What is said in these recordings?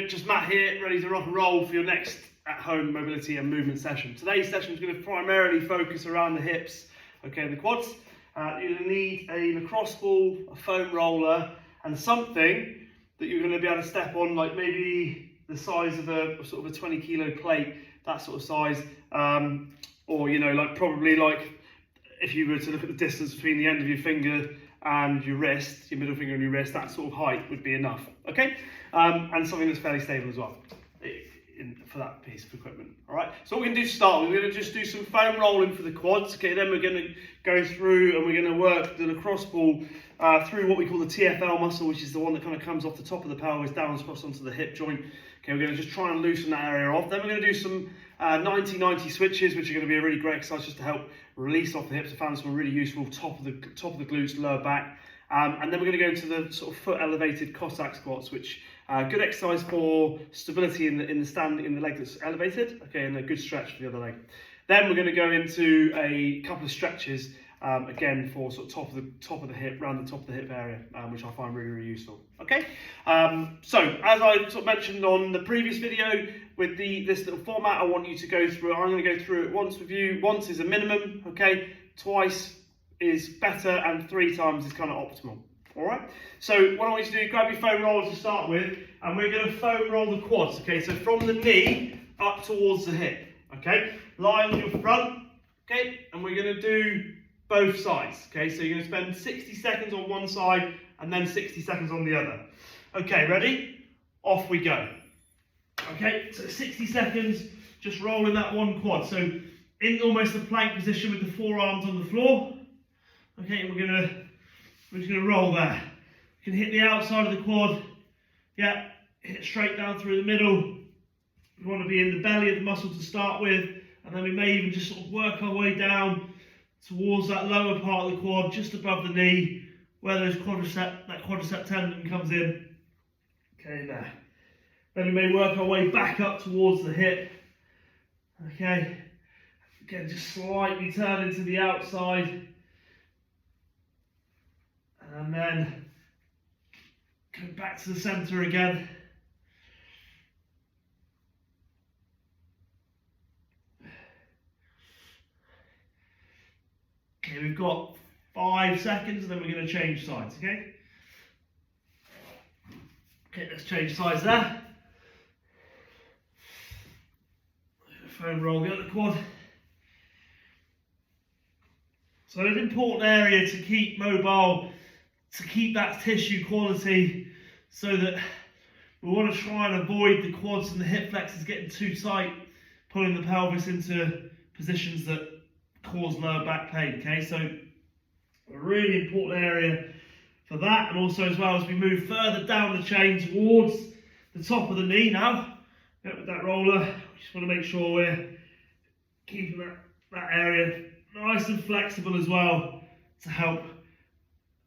just Matt here, ready to rock and roll for your next at-home mobility and movement session. Today's session is going to primarily focus around the hips, okay, and the quads. You're going to need a lacrosse ball, a foam roller, and something that you're going to be able to step on, like maybe the size of a sort of a 20 kilo plate, that sort of size, or you know, like probably like if you were to look at the distance between the end of your finger and your wrist, your middle finger and your wrist, that sort of height would be enough, okay? And something that's fairly stable as well for that piece of equipment, all right? So what we're gonna do to start, we're gonna just do some foam rolling for the quads, okay? Then we're gonna go through and we're gonna work the lacrosse ball through what we call the TFL muscle, which is the one that kind of comes off the top of the pelvis down across onto the hip joint. Okay, we're gonna just try and loosen that area off. Then we're gonna do some 90-90 switches, which are going to be a really great exercise just to help release off the hips. I found this one really useful, top of the glutes, lower back. And then we're going to go into the sort of foot elevated Cossack squats, which good exercise for stability in the leg that's elevated, okay, and a good stretch for the other leg. Then we're going to go into a couple of stretches, again for sort of top of the hip, around the top of the hip area, which I find really useful. Okay, so as I sort of mentioned on the previous video, with this little format, I want you to go through. I'm going to go through it once with you. Once is a minimum, okay. Twice is better, and 3 times is kind of optimal. All right. So what I want you to do, grab your foam roller to start with, and we're going to foam roll the quads. Okay, so from the knee up towards the hip. Okay, lie on your front. Okay, and we're going to do both sides. Okay, so you're going to spend 60 seconds on one side and then 60 seconds on the other. Okay, ready? Off we go. Okay, so 60 seconds, just rolling that one quad. So in almost the plank position with the forearms on the floor. Okay, and we're just gonna roll there. You can hit the outside of the quad. Yeah, hit straight down through the middle. We want to be in the belly of the muscle to start with, and then we may even just sort of work our way down towards that lower part of the quad, just above the knee, where that quadricep tendon comes in. Okay, there. Then we may work our way back up towards the hip. Okay, again, just slightly turn into the outside. And then go back to the center again. Okay, we've got 5 seconds and then we're going to change sides, okay? Okay, let's change sides there. Foam roll the other quad. So it's an important area to keep mobile, to keep that tissue quality, so that we want to try and avoid the quads and the hip flexors getting too tight, pulling the pelvis into positions that cause lower back pain. Okay, so a really important area for that, and also as well as we move further down the chain towards the top of the knee now. With that roller, we just want to make sure we're keeping that area nice and flexible as well, to help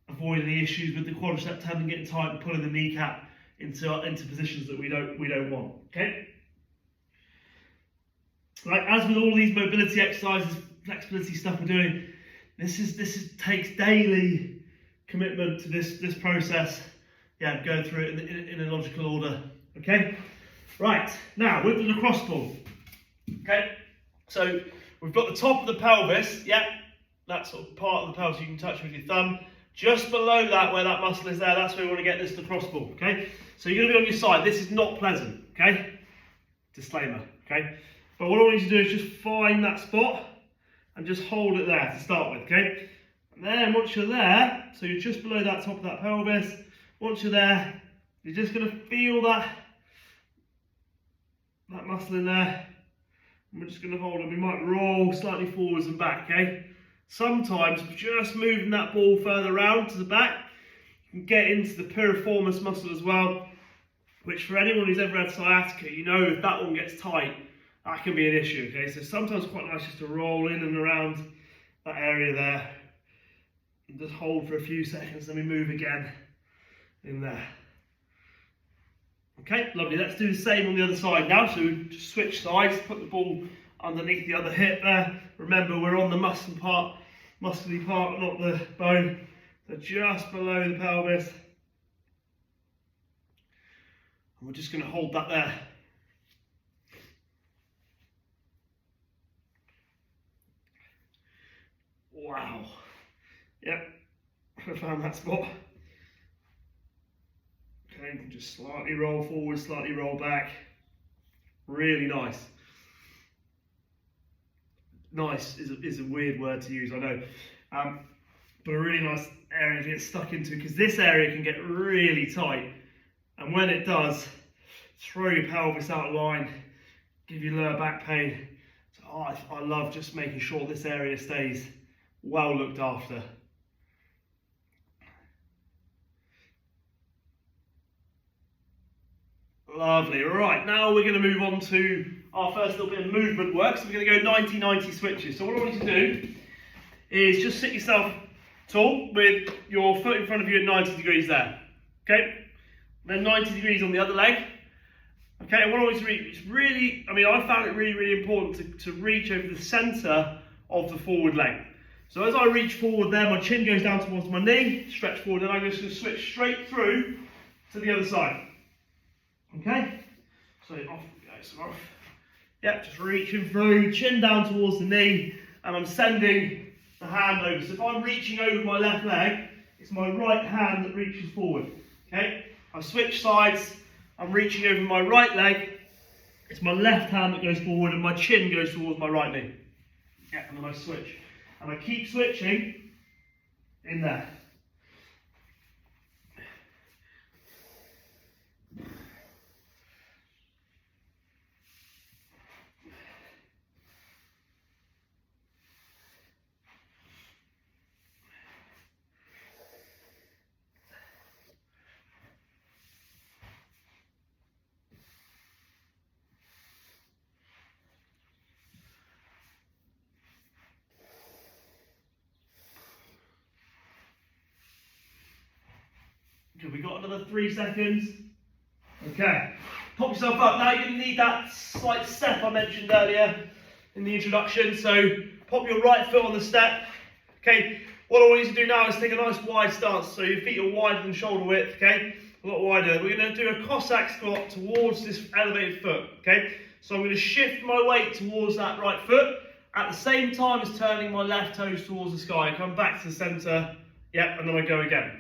avoid any issues with the quadricep tendon getting tight and pulling the kneecap into positions that we don't want. Okay. Like as with all these mobility exercises, flexibility stuff we're doing, this takes daily commitment to this process. Yeah, going through it in a logical order. Okay. Right, now with the lacrosse ball, okay, so we've got the top of the pelvis, yeah, that sort of part of the pelvis you can touch with your thumb. Just below that, where that muscle is there, that's where we want to get this lacrosse ball, okay? So you're going to be on your side. This is not pleasant, okay? Disclaimer, okay? But what I want you to do is just find that spot and just hold it there to start with, okay? And then once you're there, so you're just below that top of that pelvis, once you're there, you're just going to feel that muscle in there, and we're just going to hold it. We might roll slightly forwards and back, okay? Sometimes just moving that ball further around to the back, you can get into the piriformis muscle as well, which for anyone who's ever had sciatica, you know if that one gets tight, that can be an issue, okay? So sometimes quite nice just to roll in and around that area there, and just hold for a few seconds, then we move again in there. Okay, lovely. Let's do the same on the other side now. So we just switch sides, put the ball underneath the other hip there. Remember, we're on the muscly part, not the bone. So just below the pelvis. And we're just going to hold that there. Wow. Yep, I found that spot. Okay, just slightly roll forward, slightly roll back. Really nice. Nice is a weird word to use, I know. But a really nice area to get stuck into, because this area can get really tight. And when it does, throw your pelvis out of line, give you lower back pain. So I love just making sure this area stays well looked after. Lovely. Right, now we're going to move on to our first little bit of movement work. So we're going to go 90-90 switches. So what I want you to do is just sit yourself tall with your foot in front of you at 90 degrees there. Okay? Then 90 degrees on the other leg. Okay, and what I want you to reach, it's really, I found it really, really important to reach over the centre of the forward leg. So as I reach forward there, my chin goes down towards my knee, stretch forward, and I'm just going to switch straight through to the other side. Okay, so off we go, so off. Yep, just reaching through, chin down towards the knee, and I'm sending the hand over. So if I'm reaching over my left leg, it's my right hand that reaches forward. Okay, I switch sides, I'm reaching over my right leg, it's my left hand that goes forward, and my chin goes towards my right knee. Yeah, and then I switch. And I keep switching in there. Okay, we got another 3 seconds. Okay, pop yourself up. Now you're going to need that slight step I mentioned earlier in the introduction. So pop your right foot on the step. Okay, what I want you to do now is take a nice wide stance. So your feet are wider than shoulder width, okay? A lot wider. We're going to do a Cossack squat towards this elevated foot, okay? So I'm going to shift my weight towards that right foot at the same time as turning my left toes towards the sky. Come back to the centre, yep, and then I go again.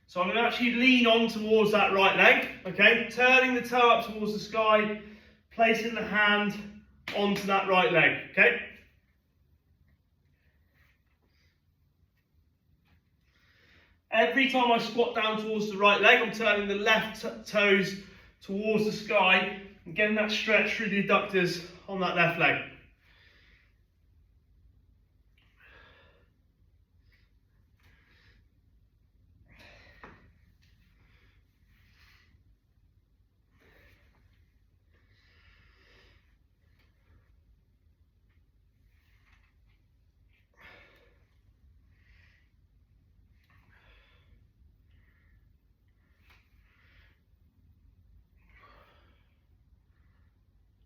So I'm going to actually lean on towards that right leg, okay? Turning the toe up towards the sky, placing the hand onto that right leg, okay? Every time I squat down towards the right leg, I'm turning the left toes towards the sky and getting that stretch through the adductors on that left leg.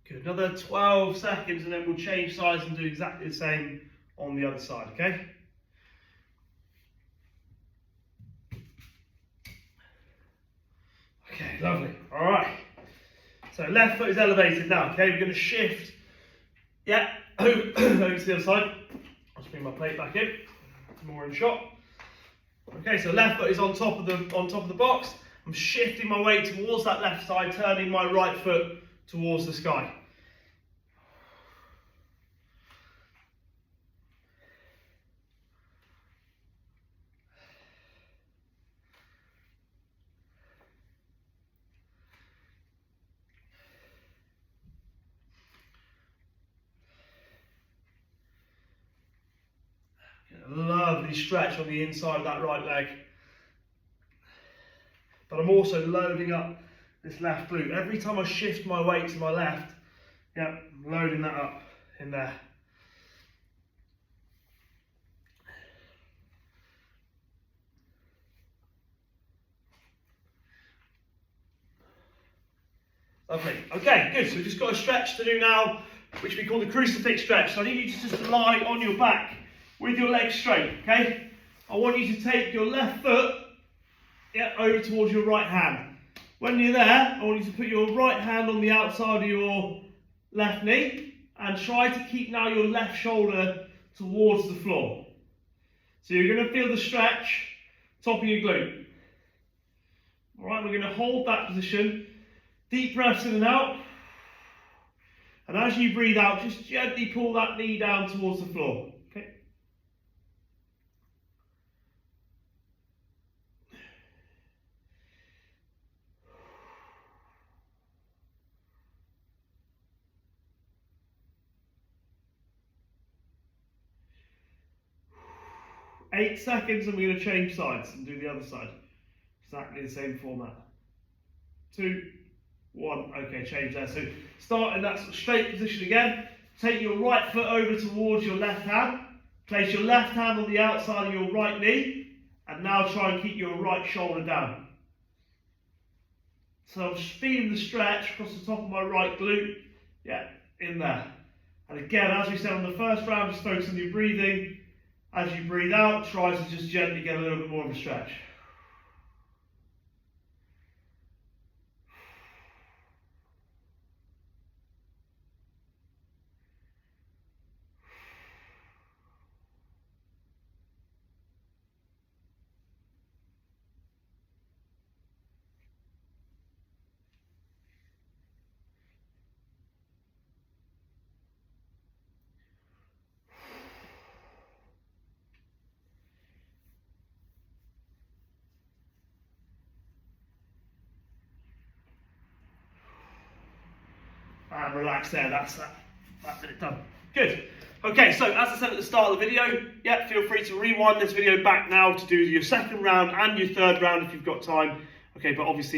Good, another 12 seconds and then we'll change sides and do exactly the same on the other side, okay? Okay, lovely, all right. So left foot is elevated now, okay? We're going to shift, yeah, over to the other side. I'll just bring my plate back in, more in shot. Okay, so left foot is on top of the box. I'm shifting my weight towards that left side, turning my right foot towards the sky. Lovely stretch on the inside of that right leg. But I'm also loading up this left glute. Every time I shift my weight to my left, yeah, I'm loading that up in there. Lovely. Okay, good. So we've just got a stretch to do now, which we call the crucifix stretch. So I need you to just lie on your back with your legs straight, okay? I want you to take your left foot, yeah, over towards your right hand. When you're there, I want you to put your right hand on the outside of your left knee and try to keep now your left shoulder towards the floor. So you're going to feel the stretch, top of your glute. Alright, we're going to hold that position. Deep breaths in and out. And as you breathe out, just gently pull that knee down towards the floor. Okay. Eight seconds and we're going to change sides and do the other side. Exactly the same format. 2, 1, okay, change there. So start in that sort of straight position again. Take your right foot over towards your left hand. Place your left hand on the outside of your right knee. And now try and keep your right shoulder down. So I'm just feeling the stretch across the top of my right glute. Yeah, in there. And again, as we said on the first round, just focus on your breathing. As you breathe out, try to just gently get a little bit more of a stretch. And relax there, that's that bit done. Good. Okay, so as I said at the start of the video, yeah, feel free to rewind this video back now to do your second round and your third round if you've got time. Okay, but obviously